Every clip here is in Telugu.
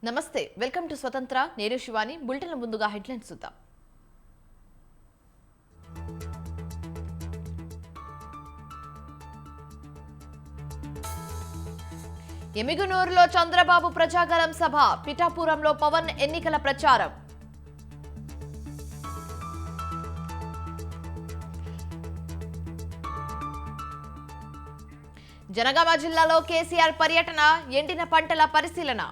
నమస్తే వెల్కమ్ టు స్వతంత్ర నేను శివాని బులెటిన్ ముందుగా హెడ్లైన్స్ చూద్దాం ఎమిగనూరులో చంద్రబాబు ప్రజాగలం సభ పిఠాపురంలో పవన్ ఎన్నికల ప్రచారం జనగామ జిల్లాలో కేసీఆర్ పర్యటన ఎండిన పంటల పరిశీలన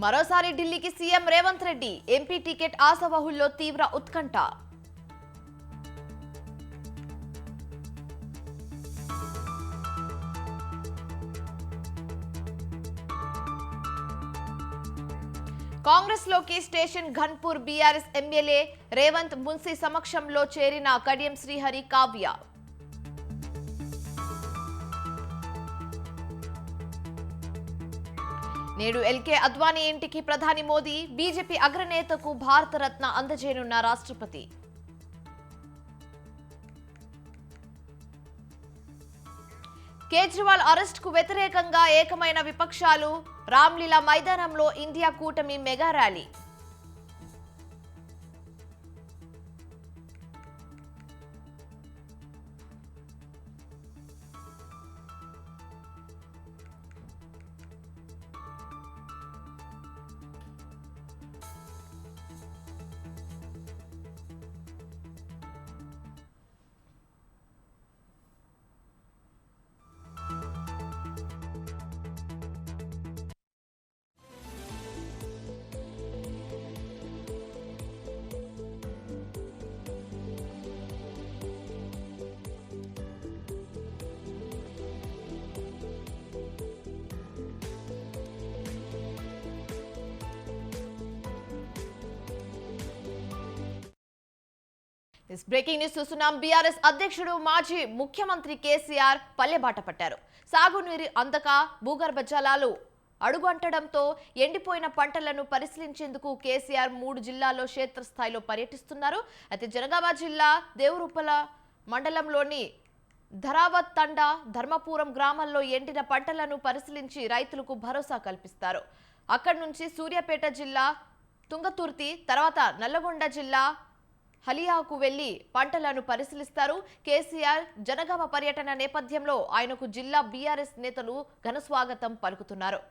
మరోసారి ఢిల్లీకి CM Revanth Reddy MP ticket ఆశావహుల్లో తీవ్ర ఉత్కంఠ కాంగ్రెస్ లోకి Station Ghanpur BRS MLA Revanth Munshi సమక్షంలో చేరిన కడియం శ్రీహరి కావ్య నేడు ఎల్కే అద్వానీ ఇంటికి ప్రధాని మోదీ బీజేపీ అగ్రనేతకు భారతరత్న అందజేయనున్న రాష్ట్రపతి కేజ్రీవాల్ అరెస్టుకు వ్యతిరేకంగా ఏకమైన విపక్షాలు రామ్లీలా మైదానంలో ఇండియా కూటమి మెగా ర్యాలీ బ్రేకింగ్ న్యూస్ చూస్తున్నాం. బీఆర్ఎస్ అధ్యక్షుడు మాజీ ముఖ్యమంత్రి కేసీఆర్ పల్లెబాట పట్టారు. సాగునీరు అందక భూగర్భ జలాలు అడుగంటడంతో ఎండిపోయిన పంటలను పరిశీలించేందుకు కేసీఆర్ 3 జిల్లాల్లో క్షేత్రస్థాయిలో పర్యటిస్తున్నారు. అయితే జనగామ జిల్లా దేవరుపల మండలంలోని ధరావత్ తండా ధర్మపురం గ్రామాల్లో ఎండిన పంటలను పరిశీలించి రైతులకు భరోసా కల్పిస్తారు. అక్కడి నుంచి సూర్యాపేట జిల్లా తుంగతుర్తి తర్వాత నల్లగొండ జిల్లా హలియాకు వెళ్లి పంటలను పరిశీలిస్తారు. కేసీఆర్ జనగామ పర్యటన నేపథ్యంలో ఆయనకు జిల్లా బీఆర్ఎస్ నేతలు ఘనస్వాగతం పలుకుతున్నారు.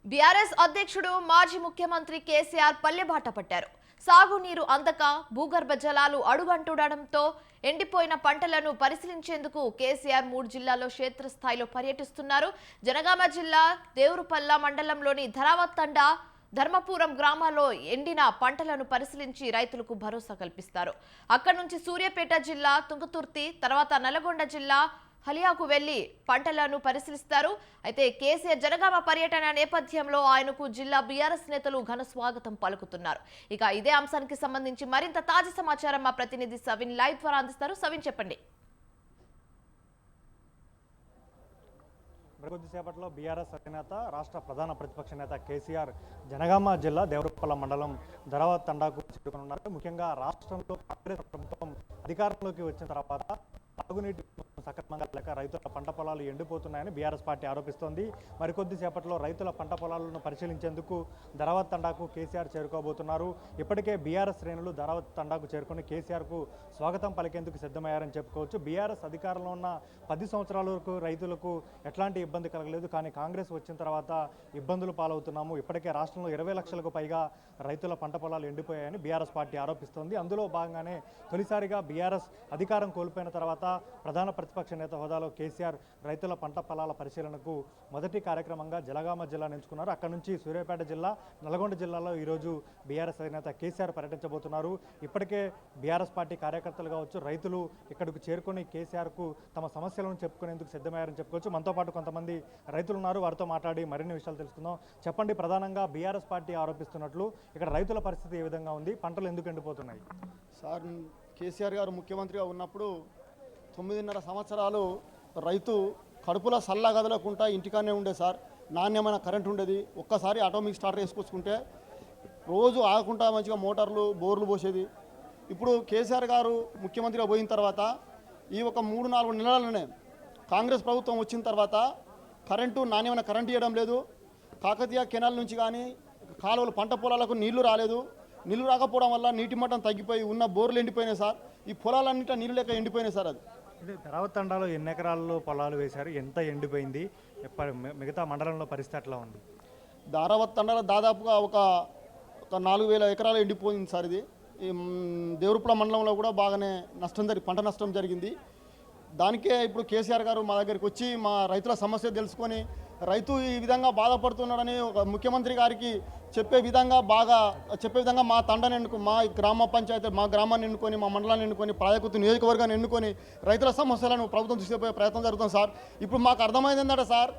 బీఆర్ఎస్ అధ్యక్షుడు మాజీ ముఖ్యమంత్రి కేసీఆర్ పల్లెబాట పట్టారు. సాగునీరు అందక భూగర్భ జలాలు అడుగంటడంతో ఎండిపోయిన పంటలను పరిశీలించేందుకు కేసీఆర్ 3 జిల్లాల్లో క్షేత్రస్థాయిలో పర్యటిస్తున్నారు. జనగామ జిల్లా దేవరుపల్ల మండలంలోని ధరావత్ తండా ధర్మపురం గ్రామాల్లో ఎండిన పంటలను పరిశీలించి రైతులకు భరోసా కల్పిస్తారు. అక్కడి నుంచి సూర్యాపేట జిల్లా తుంగతుర్తి తర్వాత నల్లగొండ జిల్లా హలియాకు వెళ్లి పంటలను పరిశీలిస్తారు. అయితే కేసీఆర్ జనగామ పర్యటన నేపథ్యంలో ఆయనకు జిల్లా బీఆర్ఎస్ నేతలు ఘన స్వాగతం పలుకుతున్నారు. ఇక ఇదే అంశానికి సంబంధించి మరింత తాజా సమాచారం మా ప్రతినిధి సవిన్ లైవ్ ద్వారా అందిస్తారు. సవిన్ చెప్పండి. కొద్దిసేపట్లో బీఆర్ఎస్ అధినేత రాష్ట్ర ప్రధాన ప్రతిపక్ష నేత కేసీఆర్ జనగామ జిల్లా దేవరపల్ల మండలం ధరావత్ తండాకు చేరుకున్నారు. ముఖ్యంగా రాష్ట్రంలో కాంగ్రెస్ ప్రభుత్వం అధికారంలోకి వచ్చిన తర్వాత తాగునీటి సక్రమంగా లేక రైతుల పంట పొలాలు ఎండిపోతున్నాయని బీఆర్ఎస్ పార్టీ ఆరోపిస్తోంది. మరికొద్దిసేపట్లో రైతుల పంట పొలాలను పరిశీలించేందుకు ధరావత్ తండాకు కేసీఆర్ చేరుకోబోతున్నారు. ఇప్పటికే బీఆర్ఎస్ శ్రేణులు ధరావత్ తండాకు చేరుకుని కేసీఆర్కు స్వాగతం పలికేందుకు సిద్ధమయ్యారని చెప్పుకోవచ్చు. బీఆర్ఎస్ అధికారంలో ఉన్న 10 సంవత్సరాల వరకు రైతులకు ఎట్లాంటి ఇబ్బంది కలగలేదు. కానీ కాంగ్రెస్ వచ్చిన తర్వాత ఇబ్బందులు పాలవుతున్నాము. ఇప్పటికే రాష్ట్రంలో 20 లక్షలకు పైగా రైతుల పంట పొలాలు ఎండిపోయాయని బీఆర్ఎస్ పార్టీ ఆరోపిస్తోంది. అందులో భాగంగానే తొలిసారిగా బీఆర్ఎస్ అధికారం కోల్పోయిన తర్వాత ప్రధాన ప్రతిపక్ష నేత హోదాలో కేసీఆర్ రైతుల పంట పొలాల పరిశీలనకు మొదటి కార్యక్రమంగా జనగామ జిల్లాను ఎంచుకున్నారు. అక్కడ నుంచి సూర్యాపేట జిల్లా, నల్గొండ జిల్లాలో ఈరోజు బీఆర్ఎస్ అధినేత కేసీఆర్ పర్యటించబోతున్నారు. ఇప్పటికే బీఆర్ఎస్ పార్టీ కార్యకర్తలు కావచ్చు, రైతులు ఇక్కడికి చేరుకొని కేసీఆర్కు తమ సమస్యలను చెప్పుకునేందుకు సిద్ధమయ్యారని చెప్పుకోవచ్చు. మనతో పాటు కొంతమంది రైతులు ఉన్నారు, వారితో మాట్లాడి మరిన్ని విషయాలు తెలుసుకుందాం. చెప్పండి, ప్రధానంగా బీఆర్ఎస్ పార్టీ ఆరోపిస్తున్నట్లు ఇక్కడ రైతుల పరిస్థితి ఏ విధంగా ఉంది, పంటలు ఎందుకు ఎండిపోతున్నాయి? సార్, కేసీఆర్ గారు ముఖ్యమంత్రిగా ఉన్నప్పుడు 9.5 సంవత్సరాలు రైతు కడుపులో సల్లా కదలకుండా ఇంటికానే ఉండే సార్. నాణ్యమైన కరెంట్ ఉండేది. ఒక్కసారి ఆటోమేటిక్ స్టార్టర్ వేసుకొచ్చుకుంటే రోజు ఆగకుండా మంచిగా మోటార్లు బోర్లు పోసేది. ఇప్పుడు కేసీఆర్ గారు ముఖ్యమంత్రిగా పోయిన తర్వాత ఈ ఒక 3-4 నెలలనే కాంగ్రెస్ ప్రభుత్వం వచ్చిన తర్వాత కరెంటు నాణ్యమైన కరెంట్ ఇవ్వడం లేదు. కాకతీయ కెనాల్ నుంచి కానీ కాలువలు పంట పొలాలకు నీళ్లు రాలేదు. నీళ్లు రాకపోవడం వల్ల నీటి మట్టం తగ్గిపోయి ఉన్న బోర్లు ఎండిపోయినాయి సార్. ఈ పొలాలన్నింటి నీళ్ళు లేక ఎండిపోయినాయి సార్. అది ధరావత్ తండాలో ఎన్ని ఎకరాల్లో పొలాలు వేశారు, ఎంత ఎండిపోయింది, మిగతా మండలంలో పరిస్థితి ఎట్లా ఉంది? ధారావత్ తండాలో దాదాపుగా ఒక 4,000 ఎకరాలు ఎండిపోయింది సార్. ఇది ఈ దేవరుపల మండలంలో కూడా బాగానే పంట నష్టం జరిగింది. దానికే ఇప్పుడు కేసీఆర్ గారు మా దగ్గరికి వచ్చి మా రైతుల సమస్య తెలుసుకొని రైతు ఈ విధంగా బాధపడుతున్నాడని ఒక ముఖ్యమంత్రి గారికి చెప్పే విధంగా మా తండాన్ని మా గ్రామ పంచాయతీ మా గ్రామాన్ని ఎన్నుకొని మా మండలాన్ని ఎన్నుకొని ప్రాయకృతి నియోజకవర్గాన్ని ఎన్నుకొని రైతుల సమస్యలను ప్రభుత్వం తీసుకుపోయే ప్రయత్నం జరుగుతుంది సార్. ఇప్పుడు మాకు అర్థమైంది ఏంటంటే సార్,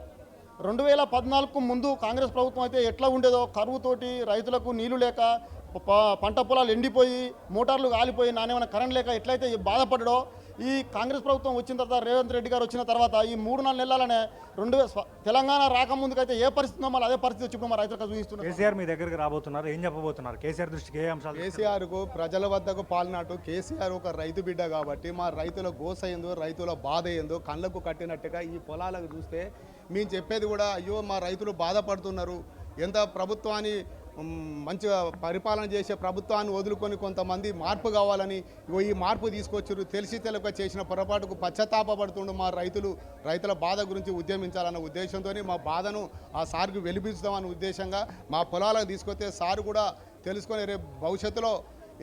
2014కు ముందు కాంగ్రెస్ ప్రభుత్వం అయితే ఎట్లా ఉండేదో, కరువుతోటి రైతులకు నీళ్లు లేక పంట పొలాలు ఎండిపోయి మోటార్లు కాలిపోయి నాణ్యమైన కరెంట్ లేక ఎట్లయితే బాధపడ్డాడో, ఈ కాంగ్రెస్ ప్రభుత్వం వచ్చిన తర్వాత రేవంత్ రెడ్డి గారు వచ్చిన తర్వాత ఈ 3-4 నెలలనే తెలంగాణ రాకముందుకైతే ఏ పరిస్థితి మళ్ళీ అదే పరిస్థితి వచ్చి మా రైతులకు చూపిస్తున్నారు. కేసీఆర్ మీ దగ్గరికి రాబోతున్నారు, ఏం చెప్పబోతున్నారు? కేసీఆర్ దృష్టికి ఏ అంశాలు? కేసీఆర్కు ప్రజల వద్దకు పాలినట్టు కేసీఆర్ ఒక రైతు బిడ్డ కాబట్టి మా రైతుల గోస ఏందో, రైతుల బాధ ఏందో కళ్ళకు కట్టినట్టుగా ఈ పొలాలకు చూస్తే మేము చెప్పేది కూడా, అయ్యో మా రైతులు బాధపడుతున్నారు. ఎంత ప్రభుత్వాన్ని మంచిగా పరిపాలన చేసే ప్రభుత్వాన్ని వదులుకొని కొంతమంది మార్పు కావాలని ఈ మార్పు తీసుకొచ్చారు. తెలిసి తెలియక చేసిన పొరపాటుకు పశ్చాత్తాపడుతుండు మా రైతుల బాధ గురించి ఉద్యమించాలన్న ఉద్దేశంతో మా బాధను ఆ సార్కి వెలిపిస్తామన్న ఉద్దేశంగా మా పొలాలకు తీసుకొస్తే సార్ కూడా తెలుసుకొని రేపు భవిష్యత్తులో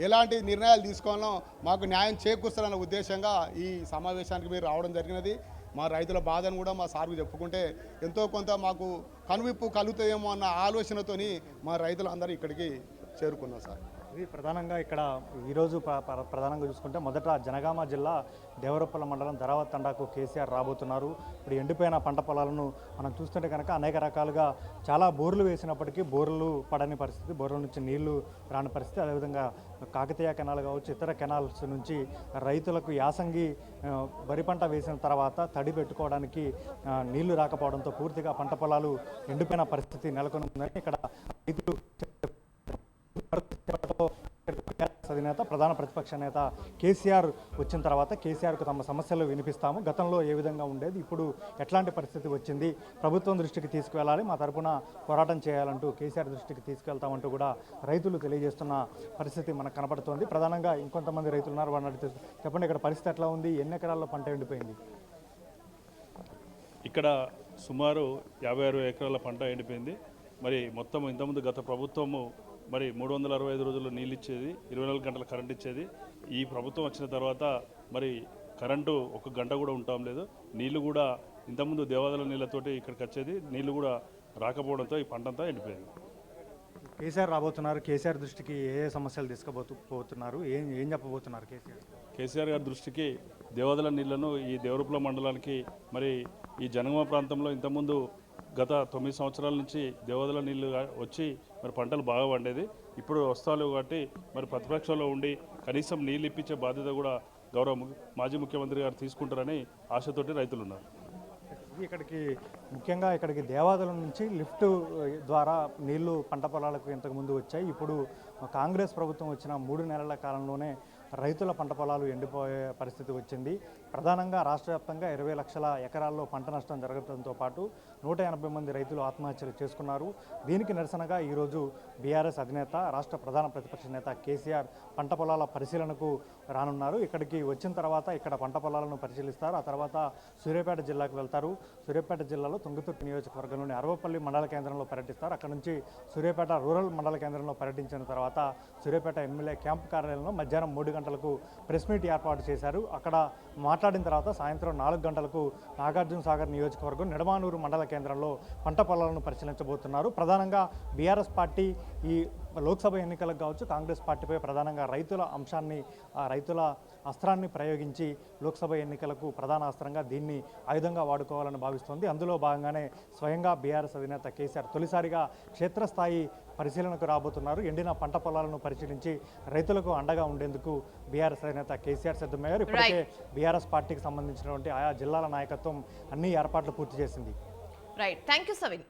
ఎలాంటి నిర్ణయాలు తీసుకోవాలో మాకు న్యాయం చేకూర్చాలన్న ఉద్దేశంగా ఈ సమావేశానికి మీరు రావడం జరిగినది. మా రైతుల బాధను కూడా మా సార్కు చెప్పుకుంటే ఎంతో కొంత మాకు కనువిప్పు కలుగుతాయేమో అన్న ఆలోచనతోని మా రైతులందరూ ఇక్కడికి చేరుకున్నాం సార్. ఇది ప్రధానంగా ఇక్కడ ఈరోజు ప్రధానంగా చూసుకుంటే మొదట జనగామ జిల్లా దేవరపల్ల మండలం ధరావత్ తండాకు కేసీఆర్ రాబోతున్నారు. ఇప్పుడు ఎండిపోయిన పంట పొలాలను మనం చూస్తుంటే కనుక అనేక రకాలుగా చాలా బోర్లు వేసినప్పటికీ బోర్లు పడని పరిస్థితి, బోర్ల నుంచి నీళ్లు రాని పరిస్థితి. అదేవిధంగా కాకతీయ కెనాల్ కావచ్చు, ఇతర కెనాల్స్ నుంచి రైతులకు యాసంగి వరి పంట వేసిన తర్వాత తడి పెట్టుకోవడానికి నీళ్లు రాకపోవడంతో పూర్తిగా పంట పొలాలు ఎండిపోయిన పరిస్థితి నెలకొని ఉందని ఇక్కడ రైతులు అధినేత ప్రధాన ప్రతిపక్ష నేత కేసీఆర్ వచ్చిన తర్వాత కేసీఆర్కు తమ సమస్యలు వినిపిస్తాము, గతంలో ఏ విధంగా ఉండేది, ఇప్పుడు ఎట్లాంటి పరిస్థితి వచ్చింది, ప్రభుత్వం దృష్టికి తీసుకువెళ్ళాలి, మా తరపున పోరాటం చేయాలంటూ కేసీఆర్ దృష్టికి తీసుకెళ్తామంటూ కూడా రైతులు తెలియజేస్తున్న పరిస్థితి మనకు కనపడుతోంది. ప్రధానంగా ఇంకొంతమంది రైతులు ఉన్నారు, వారిని అడిగి చెప్పండి, ఇక్కడ పరిస్థితి ఎట్లా ఉంది, ఎన్ని ఎకరాల్లో పంట ఎండిపోయింది? ఇక్కడ సుమారు 56 ఎకరాల పంట ఎండిపోయింది. మరి మొత్తం ఇంతకుముందు గత ప్రభుత్వము మరి 365 రోజులు నీళ్ళు ఇచ్చేది, 24 గంటల కరెంట్ ఇచ్చేది. ఈ ప్రభుత్వం వచ్చిన తర్వాత మరి కరెంటు 1 గంట కూడా ఉండటం లేదు. నీళ్లు కూడా ఇంతకుముందు దేవాదాల నీళ్ళతోటి ఇక్కడికి వచ్చేది, నీళ్లు కూడా రాకపోవడంతో ఈ పంట అంతా ఎండిపోయింది. కేసీఆర్ రాబోతున్నారు, కేసీఆర్ దృష్టికి ఏ సమస్యలు తీసుకుపోతున్నారు, ఏం చెప్పబోతున్నారు? కేసీఆర్ గారి దృష్టికి దేవాదాల నీళ్లను ఈ దేవరపల మండలానికి మరి ఈ జనగామ ప్రాంతంలో ఇంతకుముందు గత 9 సంవత్సరాల నుంచి దేవాదాల నీళ్లు వచ్చి మరి పంటలు బాగా పండేది. ఇప్పుడు వస్తాలు కాబట్టి మరి ప్రతిపక్షంలో ఉండి కనీసం నీళ్ళు ఇప్పించే బాధ్యత కూడా గౌరవ మాజీ ముఖ్యమంత్రి గారు తీసుకుంటారని ఆశతోటి రైతులు ఉన్నారు. ముఖ్యంగా ఇక్కడికి దేవాదాల నుంచి లిఫ్ట్ ద్వారా నీళ్లు పంట పొలాలకు ఇంతకుముందు వచ్చాయి. ఇప్పుడు కాంగ్రెస్ ప్రభుత్వం వచ్చిన 3 నెలల కాలంలోనే రైతుల పంట పొలాలు ఎండిపోయే పరిస్థితి వచ్చింది. ప్రధానంగా రాష్ట్ర వ్యాప్తంగా 20 లక్షల ఎకరాల్లో పంట నష్టం జరగడంతో పాటు 180 మంది రైతులు ఆత్మహత్యలు చేసుకున్నారు. దీనికి నిరసనగా ఈరోజు బీఆర్ఎస్ అధినేత, రాష్ట్ర ప్రధాన ప్రతిపక్ష నేత కేసీఆర్ పంట పొలాల పరిశీలనకు రానున్నారు. ఇక్కడికి వచ్చిన తర్వాత ఇక్కడ పంట పొలాలను పరిశీలిస్తారు. ఆ తర్వాత సూర్యాపేట జిల్లాకు వెళ్తారు. సూర్యాపేట జిల్లాలో తుంగతుర్తి నియోజకవర్గంలోని అరవపల్లి మండల కేంద్రంలో పర్యటిస్తారు. అక్కడ నుంచి సూర్యాపేట రూరల్ మండల కేంద్రంలో పర్యటించిన తర్వాత సూర్యాపేట ఎమ్మెల్యే క్యాంపు కార్యాలయంలో మధ్యాహ్నం 3 గంటలకు ప్రెస్ మీట్ ఏర్పాటు చేశారు. అక్కడ మాట్లాడిన తర్వాత సాయంత్రం 4 గంటలకు నాగార్జున సాగర్ నియోజకవర్గం నిడమానూరు మండల కేంద్రంలో పంట పొలాలను పరిశీలించబోతున్నారు. ప్రధానంగా బీఆర్ఎస్ పార్టీ ఈ లోక్సభ ఎన్నికలకు కావచ్చు, కాంగ్రెస్ పార్టీపై ప్రధానంగా రైతుల అంశాన్ని, రైతుల అస్త్రాన్ని ప్రయోగించి లోక్సభ ఎన్నికలకు ప్రధాన అస్త్రంగా దీన్ని ఆయుధంగా వాడుకోవాలని భావిస్తోంది. అందులో భాగంగానే స్వయంగా బీఆర్ఎస్ అధినేత కేసీఆర్ తొలిసారిగా క్షేత్రస్థాయి పరిశీలనకు రాబోతున్నారు. ఎండిన పంట పొలాలను పరిశీలించి రైతులకు అండగా ఉండేందుకు బీఆర్ఎస్ అధినేత కేసీఆర్ సిద్ధమయ్యారు. ఇప్పటికే బీఆర్ఎస్ పార్టీకి సంబంధించినటువంటి ఆయా జిల్లాల నాయకత్వం అన్ని ఏర్పాట్లు పూర్తి చేసింది. Right, thank you Savin.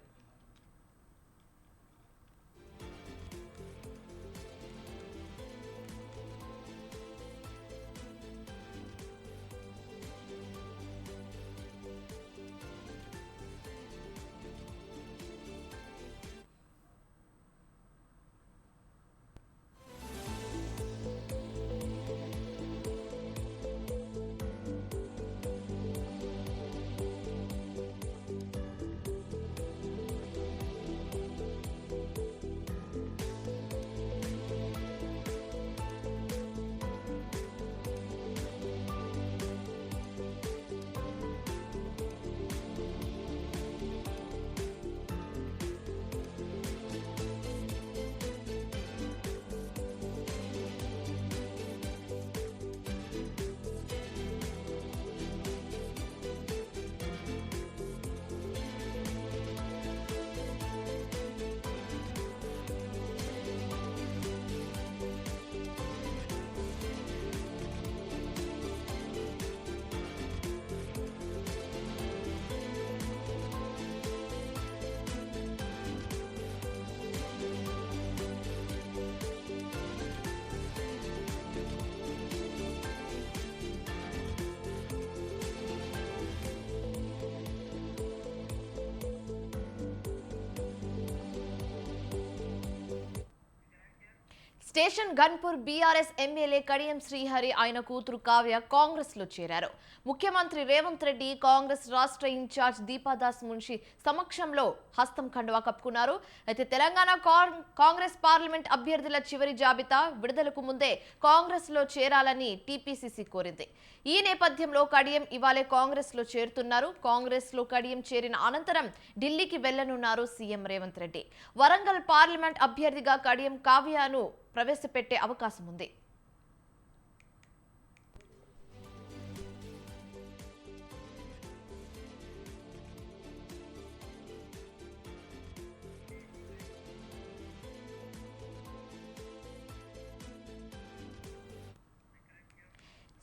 Station Ghanpur BRS MLA Kadiyam Srihari ఆయన కూతురు కావ్య కాంగ్రెస్ లో చేరారు. ముఖ్యమంత్రి రేవంత్ రెడ్డి కాంగ్రెస్ రాష్ట్ర ఇన్ఛార్జ్ దీపాదాస్ మున్షి సమక్షంలో హస్తం కండువా కప్పుకున్నారు. అయితే తెలంగాణ కాంగ్రెస్ పార్లమెంట్ అభ్యర్థుల చివరి జాబితా విడుదలకు ముందే కాంగ్రెస్ లో చేరాలని టీపీసీసీ కోరింది. ఈ నేపథ్యంలో కడియం ఇవాళే కాంగ్రెస్ లో చేరుతున్నారు. కాంగ్రెస్ లో కడియం చేరిన అనంతరం ఢిల్లీకి వెళ్లనున్నారు సీఎం రేవంత్ రెడ్డి. వరంగల్ పార్లమెంట్ అభ్యర్థిగా కడియం కావ్యను ప్రవేశపెట్టే అవకాశం ఉంది.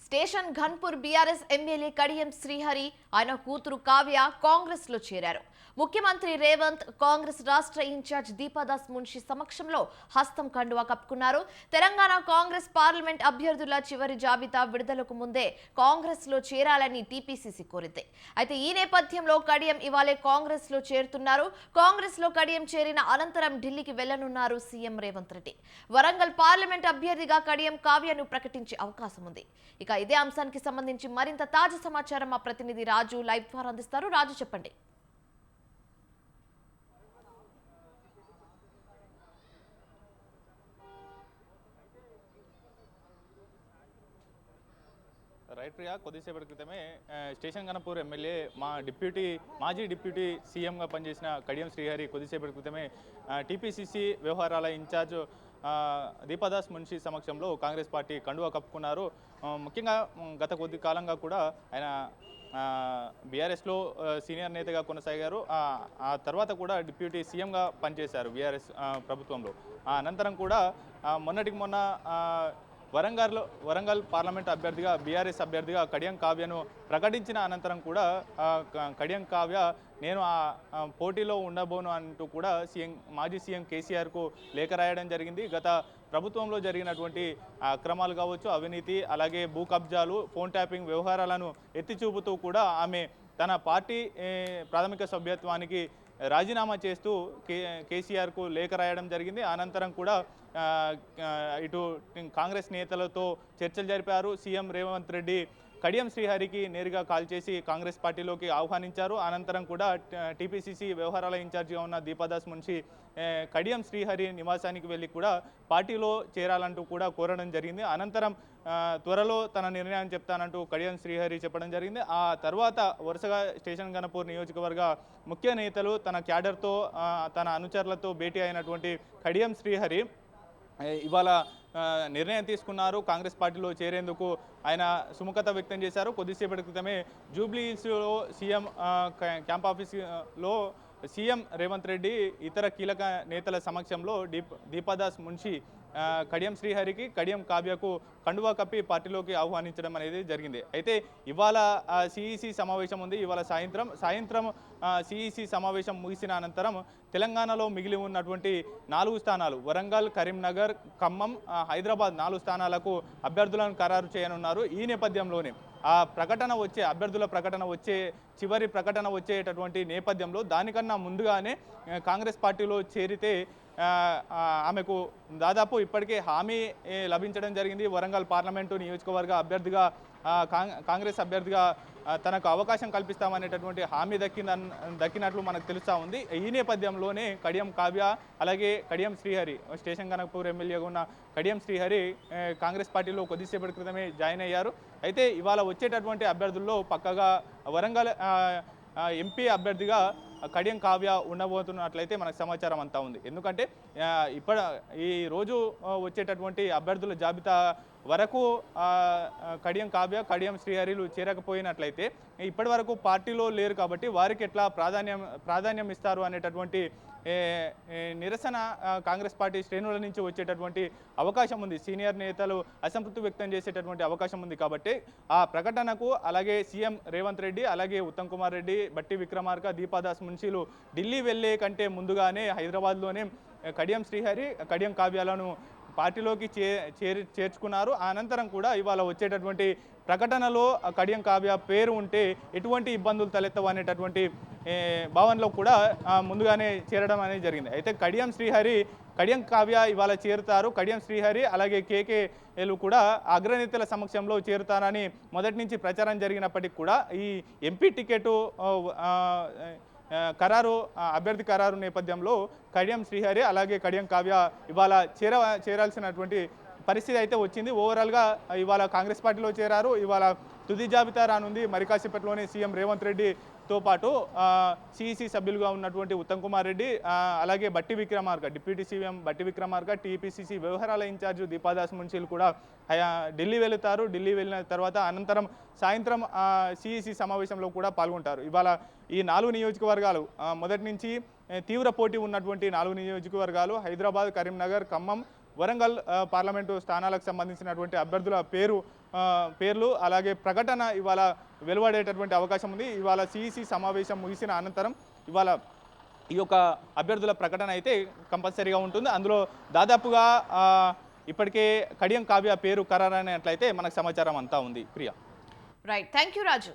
Station Ghanpur BRS MLA Kadiyam Srihari ఆయన కూతురు కావ్య కాంగ్రెస్ లో చేరారు. ముఖ్యమంత్రి రేవంత్ కాంగ్రెస్ రాష్ట్ర ఇన్ఛార్జ్ దీపాదాస్ మున్షి సమక్షంలో హస్తం కండువా కప్పుకున్నారు. తెలంగాణ కాంగ్రెస్ పార్లమెంట్ అభ్యర్థుల చివరి జాబితా విడుదలకు ముందే కాంగ్రెస్ లో చేరాలని టీపీసీసీ కోరింది. అయితే ఈ నేపథ్యంలో కడియం ఇవాళే కాంగ్రెస్ లో చేరుతున్నారు. కాంగ్రెస్ లో కడియం చేరిన అనంతరం ఢిల్లీకి వెళ్లనున్నారు సీఎం రేవంత్ రెడ్డి. వరంగల్ పార్లమెంట్ అభ్యర్థిగా కడియం కావ్యను ప్రకటించే అవకాశం ఉంది. ఇక ఇదే అంశానికి సంబంధించి మరింత తాజా సమాచారం మా ప్రతినిధి రాజు లైవ్ ద్వారా అందిస్తారు. రాజు, చెప్పండి. రైట్ ప్రియా, కొద్దిసేపటి క్రితమే స్టేషన్ గణపూర్ ఎమ్మెల్యే మాజీ డిప్యూటీ సీఎంగా పనిచేసిన కడియం శ్రీహరి కొద్దిసేపటి క్రితమే టీపీసీసీ వ్యవహారాల ఇన్ఛార్జ్ దీపాదాస్ మున్షి సమక్షంలో కాంగ్రెస్ పార్టీ కండువా కప్పుకున్నారు. ముఖ్యంగా గత కొద్ది కాలంగా కూడా ఆయన బీఆర్ఎస్లో సీనియర్ నేతగా కొనసాగారు. ఆ తర్వాత కూడా డిప్యూటీ సీఎంగా పనిచేశారు బీఆర్ఎస్ ప్రభుత్వంలో. అనంతరం కూడా మొన్నటికి మొన్న వరంగల్ పార్లమెంట్ అభ్యర్థిగా బీఆర్ఎస్ అభ్యర్థిగా కడియం కావ్యను ప్రకటించిన అనంతరం కూడా కడియం కావ్య నేను పోటీలో ఉండబోను అంటూ కూడా మాజీ సీఎం కేసీఆర్కు లేఖ రాయడం జరిగింది. గత ప్రభుత్వంలో జరిగినటువంటి అక్రమాలు కావచ్చు, అవినీతి, అలాగే భూ కబ్జాలు, ఫోన్ ట్యాపింగ్ వ్యవహారాలను ఎత్తి చూపుతూ కూడా ఆమె తన పార్టీ ప్రాథమిక సభ్యత్వానికి రాజీనామా చేస్తూ కేసీఆర్కు లేఖ రాయడం జరిగింది. అనంతరం కూడా ఇటు కాంగ్రెస్ నేతలతో చర్చలు జరిపారు. సీఎం రేవంత్ రెడ్డి కడియం శ్రీహరికి నేరుగా కాల్ చేసి కాంగ్రెస్ పార్టీలోకి ఆహ్వానించారు. అనంతరం కూడా టీపీసీసీ వ్యవహారాల ఇన్ఛార్జిగా ఉన్న దీపాదాస్ మున్షి కడియం శ్రీహరి నివాసానికి వెళ్ళి కూడా పార్టీలో చేరాలంటూ కూడా కోరడం జరిగింది. అనంతరం త్వరలో తన నిర్ణయాన్ని చెప్తానంటూ కడియం శ్రీహరి చెప్పడం జరిగింది. ఆ తర్వాత వరుసగా స్టేషన్ గణపూర్ నియోజకవర్గ ముఖ్య నేతలు తన క్యాడర్తో తన అనుచరులతో భేటీ అయినటువంటి కడియం శ్రీహరి ఇవాళ నిర్ణయం తీసుకున్నారు. కాంగ్రెస్ పార్టీలో చేరేందుకు ఆయన సుముఖత వ్యక్తం చేశారు. కొద్దిసేపటి క్రితమే జూబ్లీహిల్స్లో సీఎం క్యాంప్ ఆఫీస్లో సీఎం రేవంత్ రెడ్డి ఇతర కీలక నేతల సమక్షంలో దీపాదాస్ మున్షి కడియం శ్రీహరికి కడియం కావ్యకు కండువా కప్పి పార్టీలోకి ఆహ్వానించడం అనేది జరిగింది. అయితే ఇవాళ సిఈసి సమావేశం ఉంది. ఇవాళ సాయంత్రం సిఈసి సమావేశం ముగిసిన అనంతరం తెలంగాణలో మిగిలి ఉన్నటువంటి 4 స్థానాలు వరంగల్, కరీంనగర్, ఖమ్మం, హైదరాబాద్ 4 స్థానాలకు అభ్యర్థులను ఖరారు చేయనున్నారు. ఈ నేపథ్యంలోనే ఆ ప్రకటన వచ్చే అభ్యర్థుల ప్రకటన వచ్చే చివరి ప్రకటన వచ్చేటటువంటి నేపథ్యంలో దానికన్నా ముందుగానే కాంగ్రెస్ పార్టీలో చేరితే ఆమెకు దాదాపు ఇప్పటికే హామీ లభించడం జరిగింది. వరంగల్ పార్లమెంటు నియోజకవర్గ అభ్యర్థిగా కాంగ్రెస్ అభ్యర్థిగా తనకు అవకాశం కల్పిస్తామనేటటువంటి హామీ దక్కినట్లు మనకు తెలుస్తూ ఉంది. ఈ నేపథ్యంలోనే కడియం కావ్య అలాగే కడియం శ్రీహరి స్టేషన్ గణపూర్ ఎమ్మెల్యేగా ఉన్న కడియం శ్రీహరి కాంగ్రెస్ పార్టీలో కొద్దిసేపటి క్రితమే జాయిన్ అయ్యారు. అయితే ఇవాళ వచ్చేటటువంటి అభ్యర్థుల్లో పక్కగా వరంగల్ ఎంపీ అభ్యర్థిగా కడియం కావ్య ఉండబోతున్నట్లయితే మనకు సమాచారం అంతా ఉంది. ఎందుకంటే ఈ రోజు వచ్చేటటువంటి అభ్యర్థుల జాబితా వరకు కడియం కావ్య, కడియం శ్రీహరిలు చేరకపోయినట్లయితే ఇప్పటి వరకు పార్టీలో లేరు కాబట్టి వారికి ఎట్లా ప్రాధాన్యం ఇస్తారు అనేటటువంటి నిరసన కాంగ్రెస్ పార్టీ శ్రేణుల నుంచి వచ్చేటటువంటి అవకాశం ఉంది. సీనియర్ నేతలు అసంతృప్తి వ్యక్తం చేసేటటువంటి అవకాశం ఉంది. కాబట్టి ఆ ప్రకటనకు అలాగే సీఎం రేవంత్ రెడ్డి అలాగే ఉత్తమ్ కుమార్ రెడ్డి, బట్టి విక్రమార్క, దీపాదాస్ మున్షిలు ఢిల్లీ వెళ్లే కంటే ముందుగానే హైదరాబాద్లోనే కడియం శ్రీహరి, కడియం కావ్యాలను పార్టీలోకి చేర్చుకున్నారు. అనంతరం కూడా ఇవాళ వచ్చేటటువంటి ప్రకటనలో కడియం కావ్య పేరు ఉంటే ఎటువంటి ఇబ్బందులు తలెత్తవు అనేటటువంటి భావనలో కూడా ముందుగానే చేరడం అనేది జరిగింది. అయితే కడియం కావ్య ఇవాళ చేరుతారు. కడియం శ్రీహరి అలాగే కేకేలు కూడా అగ్రనేతల సమక్షంలో చేరుతారని మొదటి నుంచి ప్రచారం జరిగినప్పటికీ కూడా ఈ ఎంపీ టికెట్ అభ్యర్థి ఖరారు నేపథ్యంలో కడియం శ్రీహరి అలాగే కడియం కావ్య ఇవాళ చేరాల్సినటువంటి పరిస్థితి అయితే వచ్చింది. ఓవరాల్గా ఇవాళ కాంగ్రెస్ పార్టీలో చేరారు. ఇవాళ తుది జాబితా రానుంది. మరి కాసేపట్లోనే సీఎం రేవంత్ రెడ్డితో పాటు సిఈసి సభ్యులుగా ఉన్నటువంటి ఉత్తమ్ కుమార్ రెడ్డి అలాగే బట్టి విక్రమార్క, డిప్యూటీ సీఎం బట్టి విక్రమార్క, టీపీసీసీ వ్యవహారాల ఇన్ఛార్జ్ దీపాదాస్ మున్షిలు కూడా ఢిల్లీ వెళుతారు. ఢిల్లీ వెళ్ళిన తర్వాత అనంతరం సాయంత్రం సిఈసి సమావేశంలో కూడా పాల్గొంటారు. ఇవాళ ఈ 4 నియోజకవర్గాలు మొదటి నుంచి తీవ్ర పోటీ ఉన్నటువంటి 4 నియోజకవర్గాలు హైదరాబాద్, కరీంనగర్, ఖమ్మం, వరంగల్ పార్లమెంటు స్థానాలకు సంబంధించినటువంటి అభ్యర్థుల పేర్లు అలాగే ప్రకటన ఇవాళ వెలువడేటటువంటి అవకాశం ఉంది. ఇవాళ సిఈసి సమావేశం ముగిసిన అనంతరం ఇవాళ ఈ యొక్క అభ్యర్థుల ప్రకటన అయితే కంపల్సరీగా ఉంటుంది. అందులో దాదాపుగా ఇప్పటికే కడియం కావ్య పేరు ఖరారైనట్లయితే మనకు సమాచారం అంతా ఉంది. ప్రియా. రైట్, థ్యాంక్ యూ రాజు.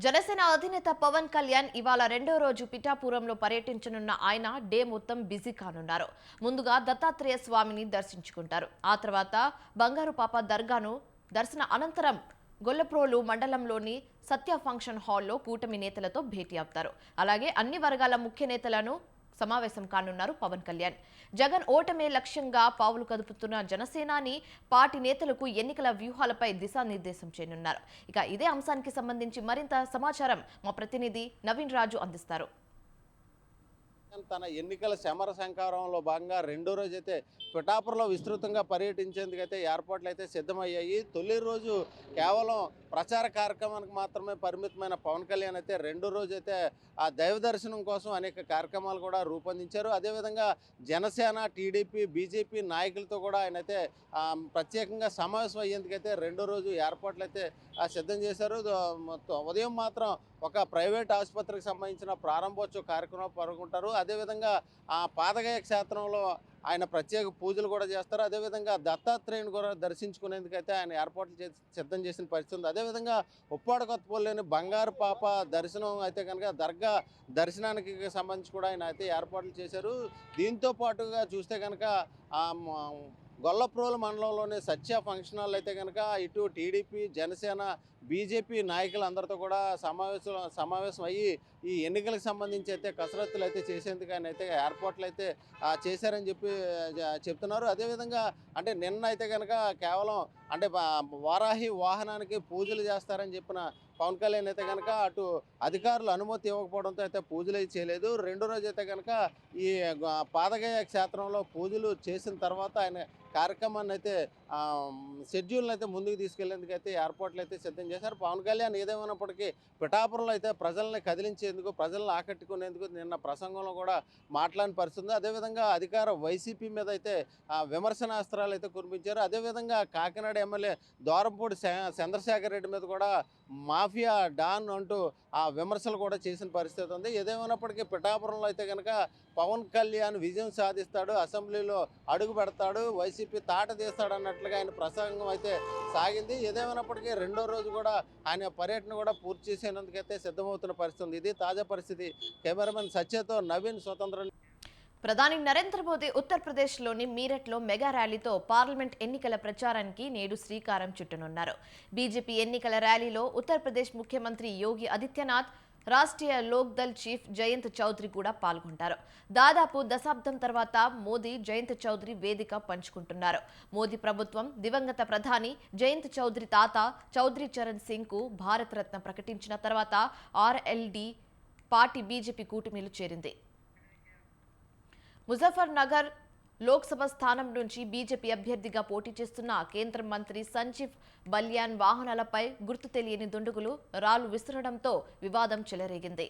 జనసేన అధినేత పవన్ కళ్యాణ్ ఇవాళ 2వ రోజు పిఠాపురంలో పర్యటించనున్న ఆయన డే మొత్తం బిజీ కానున్నారు. ముందుగా దత్తాత్రేయ స్వామిని దర్శించుకుంటారు. ఆ తర్వాత బంగారుపాప దర్గాను దర్శన అనంతరం గొల్లప్రోలు మండలంలోని సత్య ఫంక్షన్ హాల్లో కూటమి నేతలతో భేటీ అవుతారు. అలాగే అన్ని వర్గాల ముఖ్య నేతలను సమావేశం కానున్నారు పవన్ కళ్యాణ్. జగన్ ఓటమే లక్ష్యంగా పావులు కదుపుతున్న జనసేనాని పార్టీ నేతలకు ఎన్నికల వ్యూహాలపై దిశానిర్దేశం చేయనున్నారు. ఇక ఇదే అంశానికి సంబంధించి మరింత సమాచారం మా ప్రతినిధి నవీన్ రాజు అందిస్తారు. తన ఎన్నికల సమర సంకారంలో భాగంగా రెండో రోజు అయితే పిఠాపురంలో విస్తృతంగా పర్యటించేందుకైతే ఏర్పాట్లు అయితే సిద్ధమయ్యాయి. తొలి రోజు కేవలం ప్రచార కార్యక్రమానికి మాత్రమే పరిమితమైన పవన్ కళ్యాణ్ అయితే రెండో రోజు అయితే ఆ దైవ దర్శనం కోసం అనేక కార్యక్రమాలు కూడా రూపొందించారు. అదేవిధంగా జనసేన, టీడీపీ, బీజేపీ నాయకులతో కూడా ఆయన అయితే ప్రత్యేకంగా సమావేశం అయ్యేందుకైతే రెండో రోజు ఏర్పాట్లు అయితే సిద్ధం చేశారు. ఉదయం మాత్రం ఒక ప్రైవేట్ ఆసుపత్రికి సంబంధించిన ప్రారంభోత్సవ కార్యక్రమం పాల్గొంటారు. అదేవిధంగా ఆ పాదగయ క్షేత్రంలో ఆయన ప్రత్యేక పూజలు కూడా చేస్తారు. అదేవిధంగా దత్తాత్రేయుని కూడా దర్శించుకునేందుకైతే ఆయన ఏర్పాట్లు సిద్ధం చేసిన పరిస్థితి ఉంది. అదేవిధంగా ఉప్పాడ కొత్తపల్లిలోని బంగారు పాప దర్శనం అయితే కనుక దర్గా దర్శనానికి సంబంధించి కూడా ఆయన అయితే ఏర్పాట్లు చేశారు. దీంతో పాటుగా చూస్తే కనుక గొల్లప్రోలు మండలంలోని సత్య ఫంక్షన్ హాల్ అయితే కనుక ఇటు టీడీపీ, జనసేన, బీజేపీ నాయకులందరితో కూడా సమావేశం అయ్యి ఈ ఎన్నికలకు సంబంధించి అయితే కసరత్తులు అయితే చేసేందుకు ఆయన అయితే ఏర్పాట్లు అయితే చేశారని చెప్తున్నారు. అదేవిధంగా అంటే నిన్న అయితే కనుక కేవలం అంటే వారాహి వాహనానికి పూజలు చేస్తారని చెప్పిన పవన్ కళ్యాణ్ అయితే కనుక అటు అధికారులు అనుమతి ఇవ్వకపోవడంతో అయితే పూజలు అయితే చేయలేదు. రెండో రోజు అయితే కనుక ఈ పాదగయ క్షేత్రంలో పూజలు చేసిన తర్వాత ఆయన కార్యక్రమాన్ని అయితే షెడ్యూల్ని అయితే ముందుకు తీసుకెళ్లేందుకు అయితే ఏర్పాట్లు అయితే సిద్ధం చేశారు. పవన్ కళ్యాణ్ ఏదేమైనప్పటికీ పిఠాపురంలో అయితే ప్రజల్ని కదిలించేందుకు, ప్రజలను ఆకట్టుకునేందుకు నిన్న ప్రసంగంలో కూడా మాట్లాడిన పరిస్థితుంది. అదేవిధంగా అధికార వైసీపీ మీద అయితే విమర్శనాస్త్రాలు అయితే కురిపించారు. అదేవిధంగా కాకినాడ ఎమ్మెల్యే దోరంపూడి చంద్రశేఖర్ రెడ్డి మీద కూడా మాఫియా డాన్ అంటూ ఆ విమర్శలు కూడా చేసిన పరిస్థితి ఉంది. ఏదేమైనప్పటికీ పిఠాపురంలో అయితే కనుక పవన్ కళ్యాణ్ విజయం సాధిస్తాడు, అసెంబ్లీలో అడుగు పెడతాడు, వైసీపీ తాట తీస్తాడు అన్నట్లుగా ఆయన ప్రసంగం అయితే సాగింది. ఏదేమైనప్పటికీ రెండో రోజు కూడా ఆయన పర్యటన కూడా పూర్తి చేసేందుకైతే సిద్ధమవుతున్న పరిస్థితి ఉంది. ఇది తాజా పరిస్థితి. కెమెరామెన్ సత్యతో నవీన్, స్వతంత్ర. ప్రధాని నరేంద్ర మోదీ ఉత్తరప్రదేశ్లోని మీరట్లో మెగా ర్యాలీతో పార్లమెంట్ ఎన్నికల ప్రచారానికి నేడు శ్రీకారం చుట్టనున్నారు. బీజేపీ ఎన్నికల ర్యాలీలో ఉత్తరప్రదేశ్ ముఖ్యమంత్రి యోగి ఆదిత్యనాథ్, రాష్ట్రీయ లోక్దల్ చీఫ్ జయంత్ చౌదరి కూడా పాల్గొంటారు. దాదాపు దశాబ్దం తర్వాత మోదీ, జయంత్ చౌదరి వేదిక పంచుకుంటున్నారు. మోదీ ప్రభుత్వం దివంగత ప్రధాని జయంత్ చౌదరి తాత చౌదరి చరణ్ సింగ్ కు భారతరత్న ప్రకటించిన తర్వాత ఆర్ఎల్డి పార్టీ బీజేపీ కూటమిలో చేరింది. ముజఫర్ నగర్ లోక్సభ స్థానం నుంచి బీజేపీ అభ్యర్థిగా పోటీ చేస్తున్న కేంద్ర మంత్రి సంజీవ్ బల్యాన్ వాహనాలపై గుర్తు తెలియని దుండగులు రాళ్లు విసరడంతో వివాదం చెలరేగింది.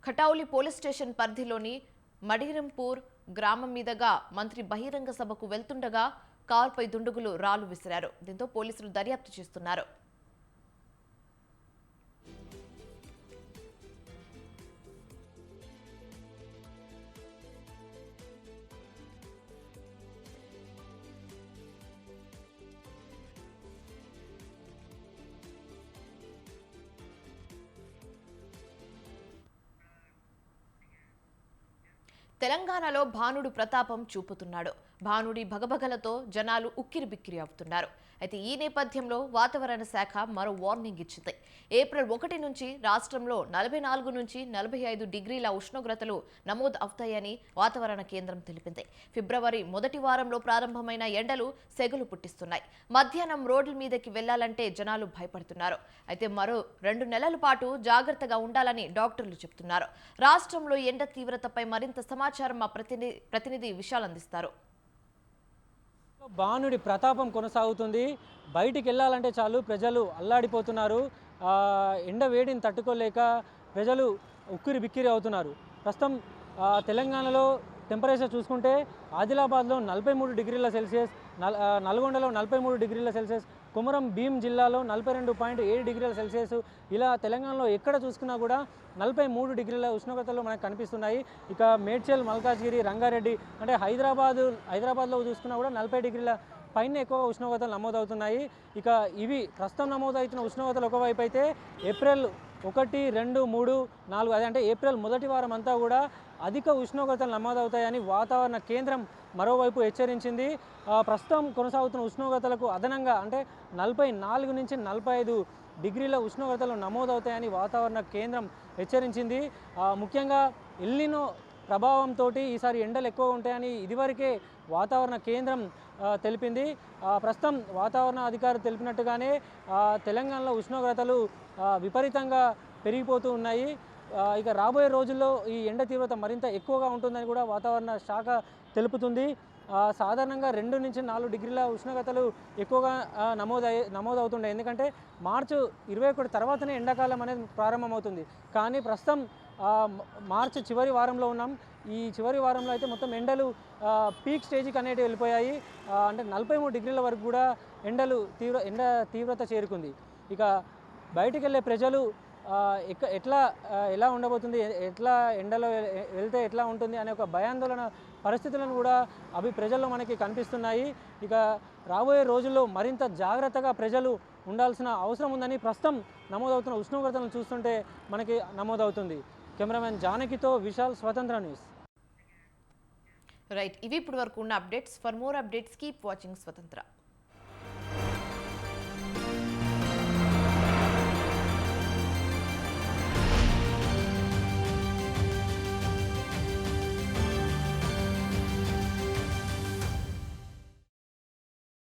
ఖటౌలి పోలీస్ స్టేషన్ పరిధిలోని మడిరంపూర్ గ్రామం మీదుగా మంత్రి బహిరంగ సభకు వెళ్తుండగా కారుపై దుండగులు రాళ్లు విసిరారు. దీంతో పోలీసులు దర్యాప్తు చేస్తున్నారు. తెలంగాణలో భానుడు ప్రతాపం చూపుతున్నాడు. భానుడి భగభగలతో జనాలు ఉక్కిరిబిక్కిరి అవుతున్నారు. అయితే ఈ నేపథ్యంలో వాతావరణ శాఖ మరో వార్నింగ్ ఇచ్చింది. ఏప్రిల్ 1 నుంచి రాష్ట్రంలో 44 నుంచి 45 డిగ్రీల ఉష్ణోగ్రతలు నమోదు అవుతాయని వాతావరణ కేంద్రం తెలిపింది. ఫిబ్రవరి మొదటి వారంలో ప్రారంభమైన ఎండలు సెగలు పుట్టిస్తున్నాయి. మధ్యాహ్నం రోడ్ల మీదకి వెళ్లాలంటే జనాలు భయపడుతున్నారు. అయితే మరో 2 నెలల పాటు జాగ్రత్తగా ఉండాలని డాక్టర్లు చెబుతున్నారు. రాష్ట్రంలో ఎండ తీవ్రతపై మరింత సమాచారం మా ప్రతినిధి విశాల్ అందిస్తారు. భానుడి ప్రతాపం కొనసాగుతుంది. బయటికి వెళ్ళాలంటే చాలు ప్రజలు అల్లాడిపోతున్నారు. ఎండ వేడిని తట్టుకోలేక ప్రజలు ఉక్కిరి బిక్కిరి అవుతున్నారు. ప్రస్తుతం తెలంగాణలో టెంపరేచర్ చూసుకుంటే ఆదిలాబాద్లో 43 డిగ్రీల సెల్సియస్, నల్గొండలో 43 డిగ్రీల సెల్సియస్, కుమరం భీం జిల్లాలో 42.7 డిగ్రీల సెల్సియస్, ఇలా తెలంగాణలో ఎక్కడ చూసుకున్నా కూడా 43 డిగ్రీల ఉష్ణోగ్రతలు మనకు కనిపిస్తున్నాయి. ఇక మేడ్చల్, మల్కాజ్గిరి, రంగారెడ్డి అంటే హైదరాబాద్లో చూసుకున్నా కూడా 40 డిగ్రీల పైన ఎక్కువ ఉష్ణోగ్రతలు నమోదవుతున్నాయి. ఇక ఇవి ప్రస్తుతం నమోదవుతున్న ఉష్ణోగ్రతలు ఒకవైపు అయితే ఏప్రిల్ 1, 2, 3, 4 అదే అంటే ఏప్రిల్ మొదటి వారం అంతా కూడా అధిక ఉష్ణోగ్రతలు నమోదవుతాయని వాతావరణ కేంద్రం మరోవైపు హెచ్చరించింది. ప్రస్తుతం కొనసాగుతున్న ఉష్ణోగ్రతలకు అదనంగా అంటే 44 నుంచి 45 డిగ్రీల ఉష్ణోగ్రతలు నమోదవుతాయని వాతావరణ కేంద్రం హెచ్చరించింది. ముఖ్యంగా ఎల్నినో ప్రభావంతో ఈసారి ఎండలు ఎక్కువ ఉంటాయని ఇదివరకే వాతావరణ కేంద్రం తెలిపింది. ప్రస్తుతం వాతావరణ అధికారులు తెలిపినట్టుగానే తెలంగాణలో ఉష్ణోగ్రతలు విపరీతంగా పెరిగిపోతూ ఉన్నాయి. ఇక రాబోయే రోజుల్లో ఈ ఎండ తీవ్రత మరింత ఎక్కువగా ఉంటుందని కూడా వాతావరణ శాఖ తెలుపుతుంది. సాధారణంగా 2 నుంచి 4 డిగ్రీల ఉష్ణోగ్రతలు ఎక్కువగా నమోదవుతుండే, ఎందుకంటే మార్చి 21 తర్వాతనే ఎండాకాలం అనేది ప్రారంభమవుతుంది. కానీ ప్రస్తుతం మార్చి చివరి వారంలో ఉన్నాం. ఈ చివరి వారంలో అయితే మొత్తం ఎండలు పీక్ స్టేజ్కి అనేవి వెళ్ళిపోయాయి. అంటే 43 డిగ్రీల వరకు కూడా ఎండ తీవ్రత చేరుకుంది. ఇక బయటికి వెళ్ళే ప్రజలు ఎలా ఉండబోతుంది, ఎట్లా ఎండలో వెళ్తే ఎట్లా ఉంటుంది అనే ఒక భయాందోళన పరిస్థితులను కూడా ప్రజల్లో మనకి కనిపిస్తున్నాయి. ఇక రాబోయే రోజుల్లో మరింత జాగ్రత్తగా ప్రజలు ఉండాల్సిన అవసరం ఉందని ప్రస్తుతం నమోదవుతున్న ఉష్ణోగ్రతలను చూస్తుంటే మనకి నమోదవుతుంది. కెమెరామెన్ జానకితో విశాల్, స్వతంత్ర న్యూస్. రైట్, ఇవి ఇప్పుడు వరకు ఉన్న updates. For more updates keep watching స్వతంత్ర.